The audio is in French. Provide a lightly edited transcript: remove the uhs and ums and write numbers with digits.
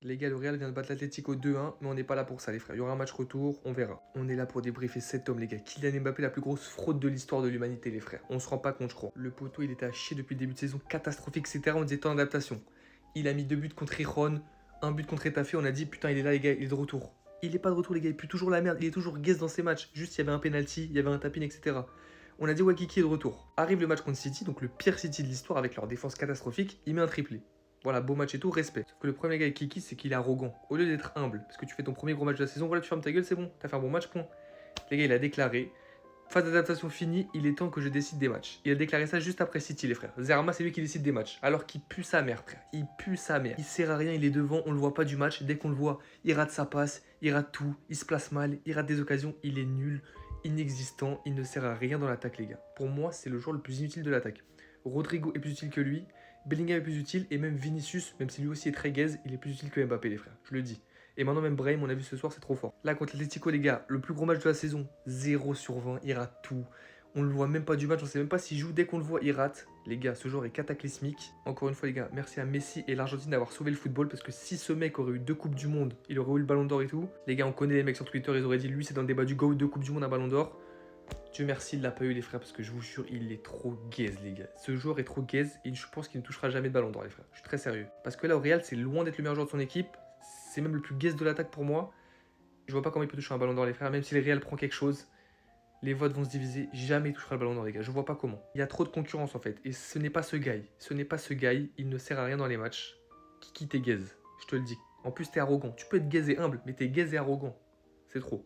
Les gars, le Real vient de battre l'Atlético 2-1, mais on n'est pas là pour ça, les frères. Il y aura un match retour, on verra. On est là pour débriefer cet homme, les gars. Kylian Mbappé, la plus grosse fraude de l'histoire de l'humanité, les frères. On se rend pas compte, je crois. Le poteau, il était à chier depuis le début de saison, catastrophique, etc. On disait temps d'adaptation. Il a mis 2 buts contre Iron, un but contre Etafé. On a dit, putain, il est là, les gars, il est de retour. Il est pas de retour, les gars. Il pue toujours la merde. Il est toujours guess dans ses matchs. Juste, il y avait un penalty, il y avait un tapin, etc. On a dit, Wakiki est de retour. Arrive le match contre City, donc le pire City de l'histoire avec leur défense catastrophique. Il met un triplé. Voilà, beau match et tout, respect. Sauf que le problème, les gars, avec Kiki, c'est qu'il est arrogant. Au lieu d'être humble, parce que tu fais ton premier gros match de la saison, voilà, tu fermes ta gueule, c'est bon, t'as fait un bon match, point. Les gars, il a déclaré, phase d'adaptation finie, il est temps que je décide des matchs. Il a déclaré ça juste après City, les frères. Zerma, c'est lui qui décide des matchs. Alors qu'il pue sa mère, frère. Il pue sa mère. Il sert à rien, il est devant, on le voit pas du match. Dès qu'on le voit, il rate sa passe, il rate tout, il se place mal, il rate des occasions, il est nul, inexistant, il ne sert à rien dans l'attaque, les gars. Pour moi, c'est le joueur le plus inutile de l'attaque. Rodrigo est plus utile que lui. Bellingham est plus utile, et même Vinicius, même si lui aussi est très gaze, il est plus utile que Mbappé, les frères, je le dis. Et maintenant même Brahim, on a vu ce soir, c'est trop fort. Là contre l'Atlético, les gars, le plus gros match de la saison, 0 sur 20, il rate tout. On le voit même pas du match, on sait même pas s'il joue, dès qu'on le voit, il rate. Les gars, ce joueur est cataclysmique. Encore une fois, les gars, merci à Messi et l'Argentine d'avoir sauvé le football, parce que si ce mec aurait eu 2 Coupes du Monde, il aurait eu le Ballon d'Or et tout. Les gars, on connaît les mecs sur Twitter, ils auraient dit, lui, c'est dans le débat du GOAT, 2 Coupes du Monde, un Ballon d'Or. Dieu merci, il l'a pas eu, les frères, parce que je vous jure, il est trop gaze, les gars. Ce joueur est trop gaze et je pense qu'il ne touchera jamais de ballon d'or, les frères. Je suis très sérieux. Parce que là, au Real, c'est loin d'être le meilleur joueur de son équipe. C'est même le plus gaze de l'attaque pour moi. Je vois pas comment il peut toucher un ballon d'or, les frères. Même si le Real prend quelque chose, les votes vont se diviser. Jamais il touchera le ballon d'or, les gars. Je vois pas comment. Il y a trop de concurrence, en fait. Et ce n'est pas ce gars. Ce n'est pas ce gars. Il ne sert à rien dans les matchs. Kiki, t'es gaze. Je te le dis. En plus, t'es arrogant. Tu peux être gaze et humble, mais t'es gaze et arrogant. C'est trop.